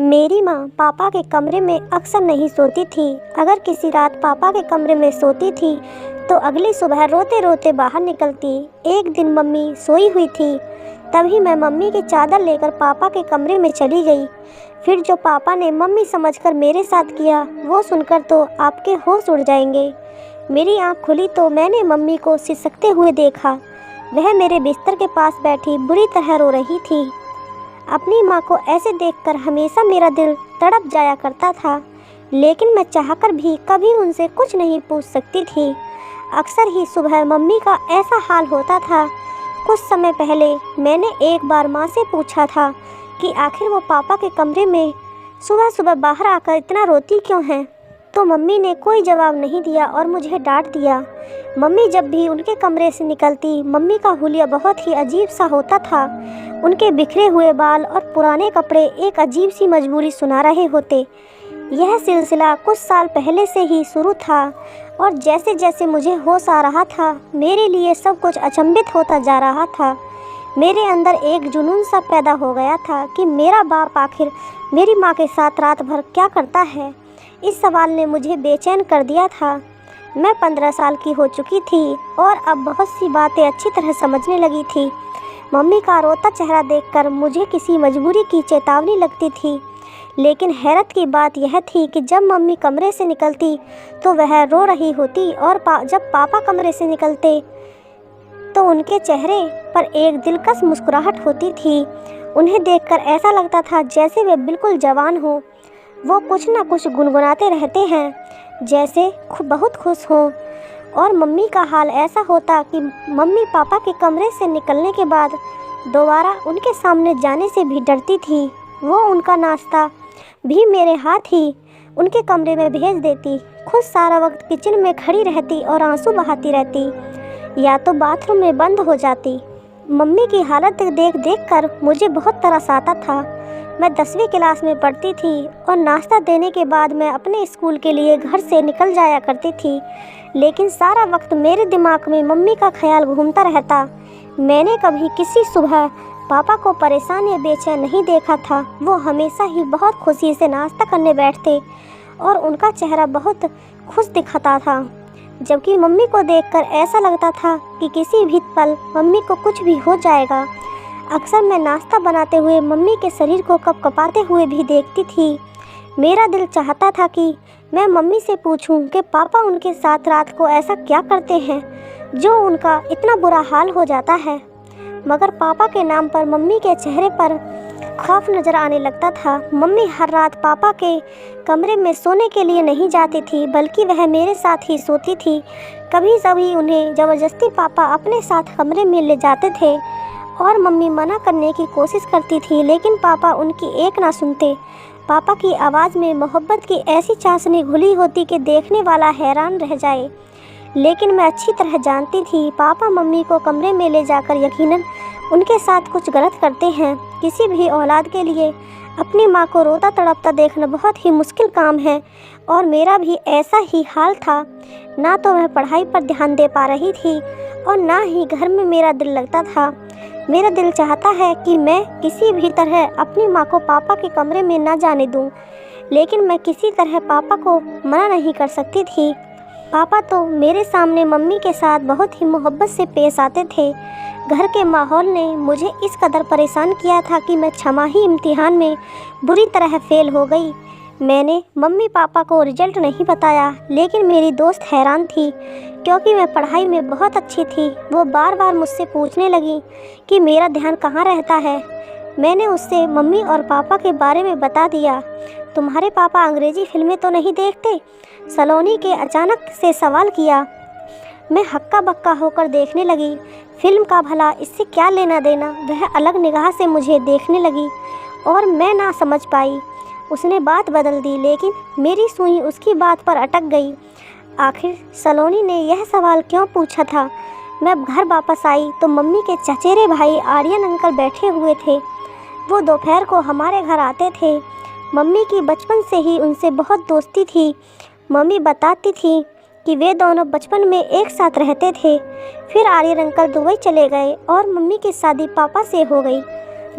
मेरी माँ पापा के कमरे में अक्सर नहीं सोती थी। अगर किसी रात पापा के कमरे में सोती थी तो अगली सुबह रोते रोते बाहर निकलती। एक दिन मम्मी सोई हुई थी, तभी मैं मम्मी की चादर लेकर पापा के कमरे में चली गई। फिर जो पापा ने मम्मी समझकर मेरे साथ किया वो सुनकर तो आपके होश उड़ जाएंगे। मेरी आँख खुली तो मैंने मम्मी को सिसकते हुए देखा। वह मेरे बिस्तर के पास बैठी बुरी तरह रो रही थी। अपनी माँ को ऐसे देखकर हमेशा मेरा दिल तड़प जाया करता था, लेकिन मैं चाहकर भी कभी उनसे कुछ नहीं पूछ सकती थी। अक्सर ही सुबह मम्मी का ऐसा हाल होता था। कुछ समय पहले मैंने एक बार माँ से पूछा था कि आखिर वो पापा के कमरे में सुबह सुबह बाहर आकर इतना रोती क्यों हैं, तो मम्मी ने कोई जवाब नहीं दिया और मुझे डांट दिया। मम्मी जब भी उनके कमरे से निकलती, मम्मी का हुलिया बहुत ही अजीब सा होता था। उनके बिखरे हुए बाल और पुराने कपड़े एक अजीब सी मजबूरी सुना रहे होते। यह सिलसिला कुछ साल पहले से ही शुरू था और जैसे जैसे मुझे होश आ रहा था, मेरे लिए सब कुछ अचंभित होता जा रहा था। मेरे अंदर एक जुनून सा पैदा हो गया था कि मेरा बाप आखिर मेरी माँ के साथ रात भर क्या करता है। इस सवाल ने मुझे बेचैन कर दिया था। मैं 15 साल की हो चुकी थी और अब बहुत सी बातें अच्छी तरह समझने लगी थी। मम्मी का रोता चेहरा देखकर मुझे किसी मजबूरी की चेतावनी लगती थी, लेकिन हैरत की बात यह थी कि जब मम्मी कमरे से निकलती तो वह रो रही होती और जब पापा कमरे से निकलते तो उनके चेहरे पर एक दिलकश मुस्कुराहट होती थी। उन्हें देखकर ऐसा लगता था जैसे वे बिल्कुल जवान हो। वो कुछ न कुछ गुनगुनाते रहते हैं, जैसे बहुत खुश हों। और मम्मी का हाल ऐसा होता कि मम्मी पापा के कमरे से निकलने के बाद दोबारा उनके सामने जाने से भी डरती थी। वो उनका नाश्ता भी मेरे हाथ ही उनके कमरे में भेज देती। खुद सारा वक्त किचन में खड़ी रहती और आंसू बहाती रहती या तो बाथरूम में बंद हो जाती। मम्मी की हालत देख देख कर मुझे बहुत तरस आता था। मैं 10वीं क्लास में पढ़ती थी और नाश्ता देने के बाद मैं अपने स्कूल के लिए घर से निकल जाया करती थी, लेकिन सारा वक्त मेरे दिमाग में मम्मी का ख्याल घूमता रहता। मैंने कभी किसी सुबह पापा को परेशान या बेचैन नहीं देखा था। वो हमेशा ही बहुत खुशी से नाश्ता करने बैठते और उनका चेहरा बहुत खुश दिखता था, जबकि मम्मी को देखकर ऐसा लगता था कि किसी भी पल मम्मी को कुछ भी हो जाएगा। अक्सर मैं नाश्ता बनाते हुए मम्मी के शरीर को कँपकँपाते हुए भी देखती थी। मेरा दिल चाहता था कि मैं मम्मी से पूछूं कि पापा उनके साथ रात को ऐसा क्या करते हैं जो उनका इतना बुरा हाल हो जाता है। मगर पापा के नाम पर मम्मी के चेहरे पर खौफ नज़र आने लगता था। मम्मी हर रात पापा के कमरे में सोने के लिए नहीं जाती थी, बल्कि वह मेरे साथ ही सोती थी। कभी कभी उन्हें ज़बरदस्ती पापा अपने साथ कमरे में ले जाते थे और मम्मी मना करने की कोशिश करती थी, लेकिन पापा उनकी एक ना सुनते। पापा की आवाज़ में मोहब्बत की ऐसी चाशनी घुली होती कि देखने वाला हैरान रह जाए। लेकिन मैं अच्छी तरह जानती थी पापा मम्मी को कमरे में ले जाकर यकीनन उनके साथ कुछ गलत करते हैं। किसी भी औलाद के लिए अपनी माँ को रोता तड़पता देखना बहुत ही मुश्किल काम है और मेरा भी ऐसा ही हाल था। ना तो वह पढ़ाई पर ध्यान दे पा रही थी और ना ही घर में मेरा दिल लगता था। मेरा दिल चाहता है कि मैं किसी भी तरह अपनी माँ को पापा के कमरे में ना जाने दूं, लेकिन मैं किसी तरह पापा को मना नहीं कर सकती थी। पापा तो मेरे सामने मम्मी के साथ बहुत ही मोहब्बत से पेश आते थे। घर के माहौल ने मुझे इस कदर परेशान किया था कि मैं छमाही इम्तिहान में बुरी तरह फेल हो गई। मैंने मम्मी पापा को रिजल्ट नहीं बताया, लेकिन मेरी दोस्त हैरान थी क्योंकि मैं पढ़ाई में बहुत अच्छी थी। वो बार बार मुझसे पूछने लगी कि मेरा ध्यान कहाँ रहता है। मैंने उससे मम्मी और पापा के बारे में बता दिया। तुम्हारे पापा अंग्रेज़ी फिल्में तो नहीं देखते? सलोनी के अचानक से सवाल किया। मैं हक्का बक्का होकर देखने लगी। फिल्म का भला इससे क्या लेना देना। वह अलग निगाह से मुझे देखने लगी और मैं ना समझ पाई। उसने बात बदल दी, लेकिन मेरी सुई उसकी बात पर अटक गई। आखिर सलोनी ने यह सवाल क्यों पूछा था। मैं घर वापस आई तो मम्मी के चचेरे भाई आर्यन अंकल बैठे हुए थे। वो दोपहर को हमारे घर आते थे। मम्मी की बचपन से ही उनसे बहुत दोस्ती थी। मम्मी बताती थी कि वे दोनों बचपन में एक साथ रहते थे। फिर आर्यन अंकल दुबई चले गए और मम्मी की शादी पापा से हो गई।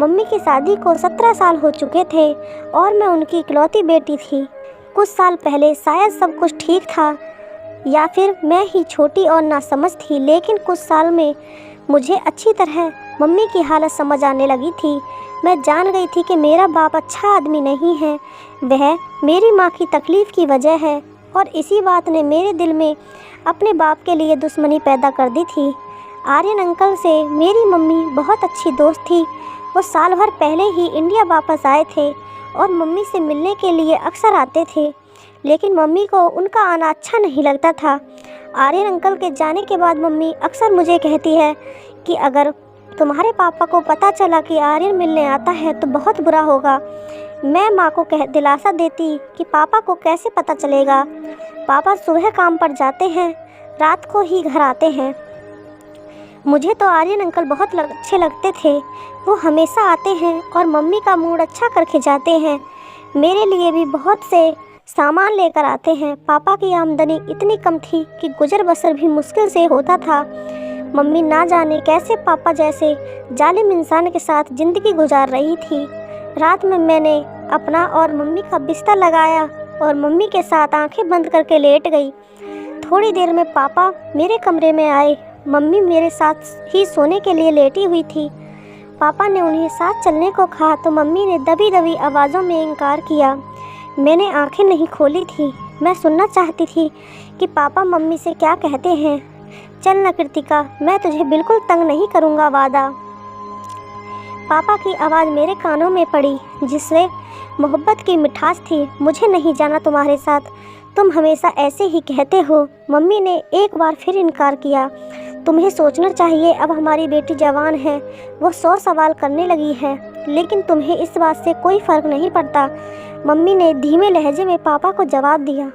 मम्मी की शादी को 17 साल हो चुके थे और मैं उनकी इकलौती बेटी थी। कुछ साल पहले शायद सब कुछ ठीक था या फिर मैं ही छोटी और नासमझ थी, लेकिन कुछ साल में मुझे अच्छी तरह मम्मी की हालत समझ आने लगी थी। मैं जान गई थी कि मेरा बाप अच्छा आदमी नहीं है, वह मेरी माँ की तकलीफ़ की वजह है और इसी बात ने मेरे दिल में अपने बाप के लिए दुश्मनी पैदा कर दी थी। आर्यन अंकल से मेरी मम्मी बहुत अच्छी दोस्त थी। वो साल भर पहले ही इंडिया वापस आए थे और मम्मी से मिलने के लिए अक्सर आते थे, लेकिन मम्मी को उनका आना अच्छा नहीं लगता था। आर्यन अंकल के जाने के बाद मम्मी अक्सर मुझे कहती है कि अगर तुम्हारे पापा को पता चला कि आर्यन मिलने आता है तो बहुत बुरा होगा। मैं माँ को दिलासा देती कि पापा को कैसे पता चलेगा, पापा सुबह काम पर जाते हैं, रात को ही घर आते हैं। मुझे तो आर्यन अंकल बहुत अच्छे लगते थे। वो हमेशा आते हैं और मम्मी का मूड अच्छा करके जाते हैं। मेरे लिए भी बहुत से सामान लेकर आते हैं। पापा की आमदनी इतनी कम थी कि गुजर बसर भी मुश्किल से होता था। मम्मी ना जाने कैसे पापा जैसे जालिम इंसान के साथ ज़िंदगी गुजार रही थी। रात में मैंने अपना और मम्मी का बिस्तर लगाया और मम्मी के साथ आंखें बंद करके लेट गई। थोड़ी देर में पापा मेरे कमरे में आए। मम्मी मेरे साथ ही सोने के लिए लेटी हुई थी। पापा ने उन्हें साथ चलने को कहा तो मम्मी ने दबी दबी आवाज़ों में इनकार किया। मैंने आंखें नहीं खोली थी। मैं सुनना चाहती थी कि पापा मम्मी से क्या कहते हैं। चल न कृतिका, मैं तुझे बिल्कुल तंग नहीं करूँगा, वादा। पापा की आवाज़ मेरे कानों में पड़ी, जिससे मोहब्बत की मिठास थी। मुझे नहीं जाना तुम्हारे साथ, तुम हमेशा ऐसे ही कहते हो। मम्मी ने एक बार फिर इनकार किया। तुम्हें सोचना चाहिए, अब हमारी बेटी जवान है, वो 100 सवाल करने लगी है, लेकिन तुम्हें इस बात से कोई फ़र्क नहीं पड़ता। मम्मी ने धीमे लहजे में पापा को जवाब दिया।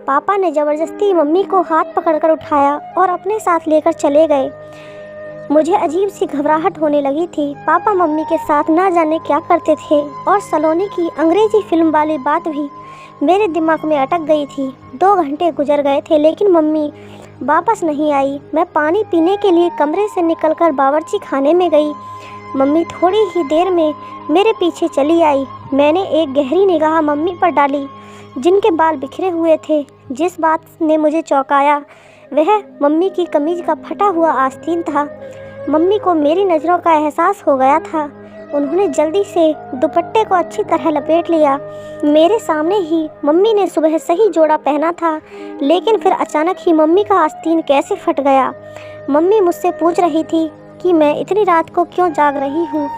पापा ने ज़बरदस्ती मम्मी को हाथ पकड़कर उठाया और अपने साथ लेकर चले गए। मुझे अजीब सी घबराहट होने लगी थी। पापा मम्मी के साथ ना जाने क्या करते थे और सलोनी की अंग्रेज़ी फिल्म वाली बात भी मेरे दिमाग में अटक गई थी। 2 घंटे गुजर गए थे, लेकिन मम्मी वापस नहीं आई। मैं पानी पीने के लिए कमरे से निकलकर बावर्ची खाने में गई। मम्मी थोड़ी ही देर में मेरे पीछे चली आई। मैंने एक गहरी निगाह मम्मी पर डाली, जिनके बाल बिखरे हुए थे। जिस बात ने मुझे चौंकाया वह मम्मी की कमीज़ का फटा हुआ आस्तीन था। मम्मी को मेरी नज़रों का एहसास हो गया था। उन्होंने जल्दी से दुपट्टे को अच्छी तरह लपेट लिया। मेरे सामने ही मम्मी ने सुबह सही जोड़ा पहना था, लेकिन फिर अचानक ही मम्मी का आस्तीन कैसे फट गया। मम्मी मुझसे पूछ रही थी कि मैं इतनी रात को क्यों जाग रही हूँ।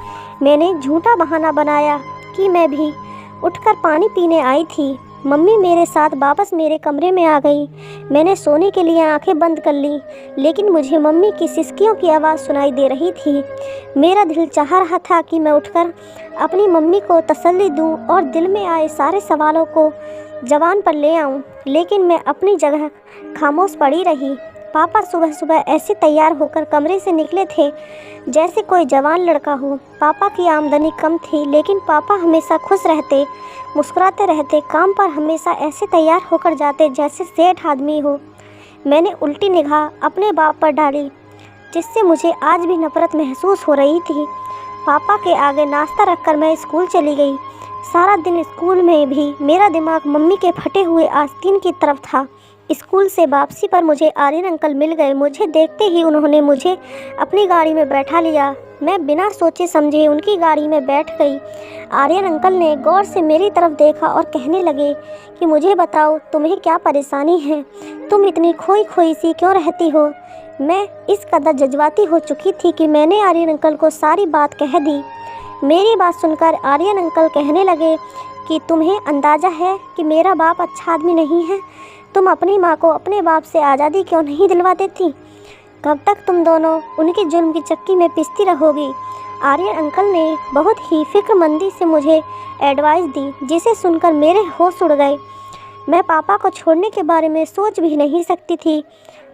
मैंने झूठा बहाना बनाया कि मैं भी उठकर पानी पीने आई थी। मम्मी मेरे साथ वापस मेरे कमरे में आ गई। मैंने सोने के लिए आंखें बंद कर लीं, लेकिन मुझे मम्मी की सिसकियों की आवाज़ सुनाई दे रही थी। मेरा दिल चाह रहा था कि मैं उठकर अपनी मम्मी को तसल्ली दूं और दिल में आए सारे सवालों को ज़बान पर ले आऊं, लेकिन मैं अपनी जगह खामोश पड़ी रही। पापा सुबह सुबह ऐसे तैयार होकर कमरे से निकले थे जैसे कोई जवान लड़का हो। पापा की आमदनी कम थी, लेकिन पापा हमेशा खुश रहते, मुस्कुराते रहते। काम पर हमेशा ऐसे तैयार होकर जाते जैसे सेठ आदमी हो। मैंने उल्टी निगाह अपने बाप पर डाली, जिससे मुझे आज भी नफरत महसूस हो रही थी। पापा के आगे नाश्ता रखकर मैं स्कूल चली गई। सारा दिन स्कूल में भी मेरा दिमाग मम्मी के फटे हुए आस्तीन की तरफ था। स्कूल से वापसी पर मुझे आर्यन अंकल मिल गए। मुझे देखते ही उन्होंने मुझे अपनी गाड़ी में बैठा लिया। मैं बिना सोचे समझे उनकी गाड़ी में बैठ गई। आर्यन अंकल ने गौर से मेरी तरफ देखा और कहने लगे कि मुझे बताओ, तुम्हें क्या परेशानी है? तुम इतनी खोई खोई सी क्यों रहती हो? मैं इस कदर जज्बाती हो चुकी थी कि मैंने आर्यन अंकल को सारी बात कह दी। मेरी बात सुनकर आर्यन अंकल कहने लगे कि तुम्हें अंदाज़ा है कि मेरा बाप अच्छा आदमी नहीं है। तुम अपनी माँ को अपने बाप से आज़ादी क्यों नहीं दिलवा देती? कब तक तुम दोनों उनके जुल्म की चक्की में पिसती रहोगी? आर्यन अंकल ने बहुत ही फिक्रमंदी से मुझे एडवाइस दी, जिसे सुनकर मेरे होश उड़ गए। मैं पापा को छोड़ने के बारे में सोच भी नहीं सकती थी।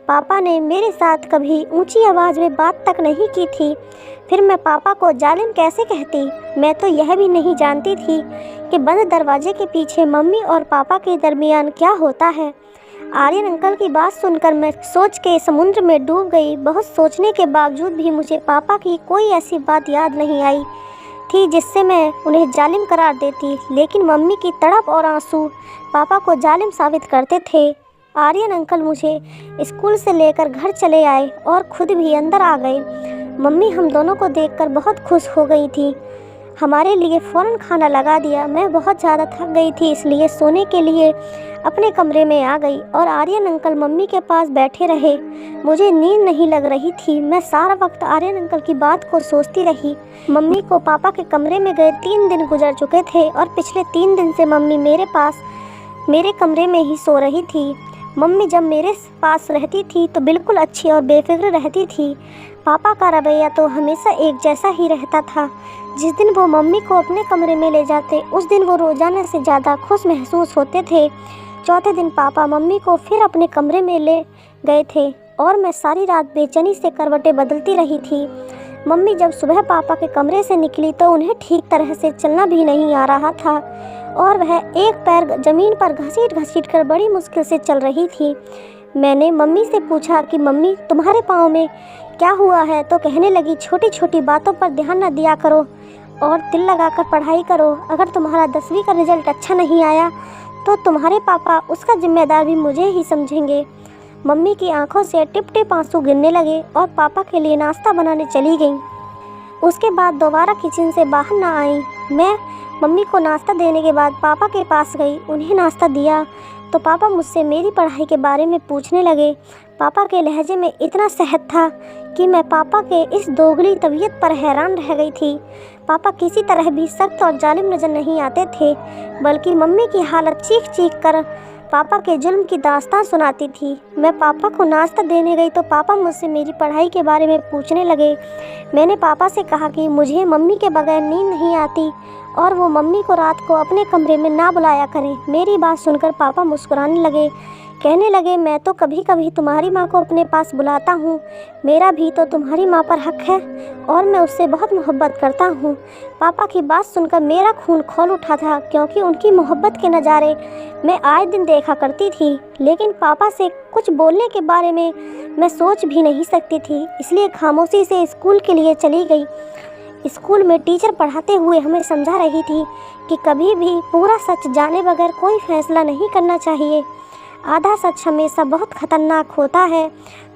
पापा ने मेरे साथ कभी ऊंची आवाज़ में बात तक नहीं की थी। फिर मैं पापा को जालिम कैसे कहती? मैं तो यह भी नहीं जानती थी कि बंद दरवाजे के पीछे मम्मी और पापा के दरमियान क्या होता है। आर्यन अंकल की बात सुनकर मैं सोच के समुद्र में डूब गई। बहुत सोचने के बावजूद भी मुझे पापा की कोई ऐसी बात याद नहीं आई थी जिससे मैं उन्हें जालिम करार देती, लेकिन मम्मी की तड़प और आंसू पापा को जालिम साबित करते थे। आर्यन अंकल मुझे स्कूल से लेकर घर चले आए और खुद भी अंदर आ गए। मम्मी हम दोनों को देखकर बहुत खुश हो गई थी। हमारे लिए फ़ौरन खाना लगा दिया। मैं बहुत ज़्यादा थक गई थी, इसलिए सोने के लिए अपने कमरे में आ गई और आर्यन अंकल मम्मी के पास बैठे रहे। मुझे नींद नहीं लग रही थी। मैं सारा वक्त आर्यन अंकल की बात को सोचती रही। मम्मी को पापा के कमरे में गए 3 दिन गुजर चुके थे और पिछले 3 दिन से मम्मी मेरे कमरे में ही सो रही थी। मम्मी जब मेरे पास रहती थी तो बिल्कुल अच्छी और बेफिक्र रहती थी। पापा का रवैया तो हमेशा एक जैसा ही रहता था। जिस दिन वो मम्मी को अपने कमरे में ले जाते, उस दिन वो रोज़ाना से ज़्यादा खुश महसूस होते थे। चौथे दिन पापा मम्मी को फिर अपने कमरे में ले गए थे और मैं सारी रात बेचैनी से करवटें बदलती रही थी। मम्मी जब सुबह पापा के कमरे से निकली तो उन्हें ठीक तरह से चलना भी नहीं आ रहा था और वह एक पैर ज़मीन पर घसीट कर बड़ी मुश्किल से चल रही थी। मैंने मम्मी से पूछा कि मम्मी तुम्हारे पाँव में क्या हुआ है? तो कहने लगी, छोटी छोटी बातों पर ध्यान न दिया करो और दिल लगाकर पढ़ाई करो। अगर तुम्हारा 10वीं का रिजल्ट अच्छा नहीं आया तो तुम्हारे पापा उसका जिम्मेदार भी मुझे ही समझेंगे। मम्मी की आंखों से टिप टिप आंसू गिरने लगे और पापा के लिए नाश्ता बनाने चली गई। उसके बाद दोबारा किचन से बाहर ना आई। मैं मम्मी को नाश्ता देने के बाद पापा के पास गई, उन्हें नाश्ता दिया तो पापा मुझसे मेरी पढ़ाई के बारे में पूछने लगे। पापा के लहजे में इतना सहज था कि मैं पापा के इस दोगली तबीयत पर हैरान रह गई थी। पापा किसी तरह भी सख्त और जालिम नज़र नहीं आते थे, बल्कि मम्मी की हालत चीख चीख कर पापा के जुल्म की दास्तान सुनाती थी। मैं पापा को नाश्ता देने गई तो पापा मुझसे मेरी पढ़ाई के बारे में पूछने लगे। मैंने पापा से कहा कि मुझे मम्मी के बगैर नींद नहीं आती और वो मम्मी को रात को अपने कमरे में ना बुलाया करें। मेरी बात सुनकर पापा मुस्कुराने लगे, कहने लगे, मैं तो कभी कभी तुम्हारी माँ को अपने पास बुलाता हूँ। मेरा भी तो तुम्हारी माँ पर हक है और मैं उससे बहुत मोहब्बत करता हूँ। पापा की बात सुनकर मेरा खून खौल उठा था, क्योंकि उनकी मोहब्बत के नज़ारे मैं आए दिन देखा करती थी, लेकिन पापा से कुछ बोलने के बारे में मैं सोच भी नहीं सकती थी। इसलिए खामोशी से स्कूल के लिए चली गई। स्कूल में टीचर पढ़ाते हुए हमें समझा रही थी कि कभी भी पूरा सच जाने बगैर कोई फैसला नहीं करना चाहिए। आधा सच हमेशा बहुत खतरनाक होता है,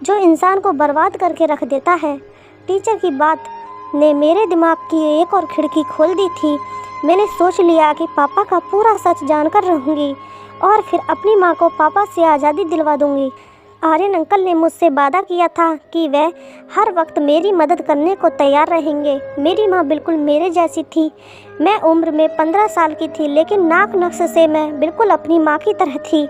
जो इंसान को बर्बाद करके रख देता है। टीचर की बात ने मेरे दिमाग की एक और खिड़की खोल दी थी। मैंने सोच लिया कि पापा का पूरा सच जानकर रहूँगी और फिर अपनी माँ को पापा से आज़ादी दिलवा दूँगी। आर्यन अंकल ने मुझसे वादा किया था कि वह हर वक्त मेरी मदद करने को तैयार रहेंगे। मेरी माँ बिल्कुल मेरे जैसी थी। मैं उम्र में 15 साल की थी, लेकिन नाक नक्श से मैं बिल्कुल अपनी माँ की तरह थी।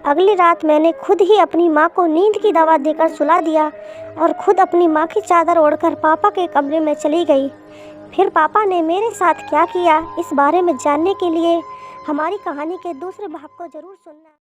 अगली रात मैंने खुद ही अपनी माँ को नींद की दवा देकर सुला दिया और खुद अपनी माँ की चादर ओढ़कर पापा के कमरे में चली गई। फिर पापा ने मेरे साथ क्या किया, इस बारे में जानने के लिए हमारी कहानी के दूसरे भाग को ज़रूर सुनना।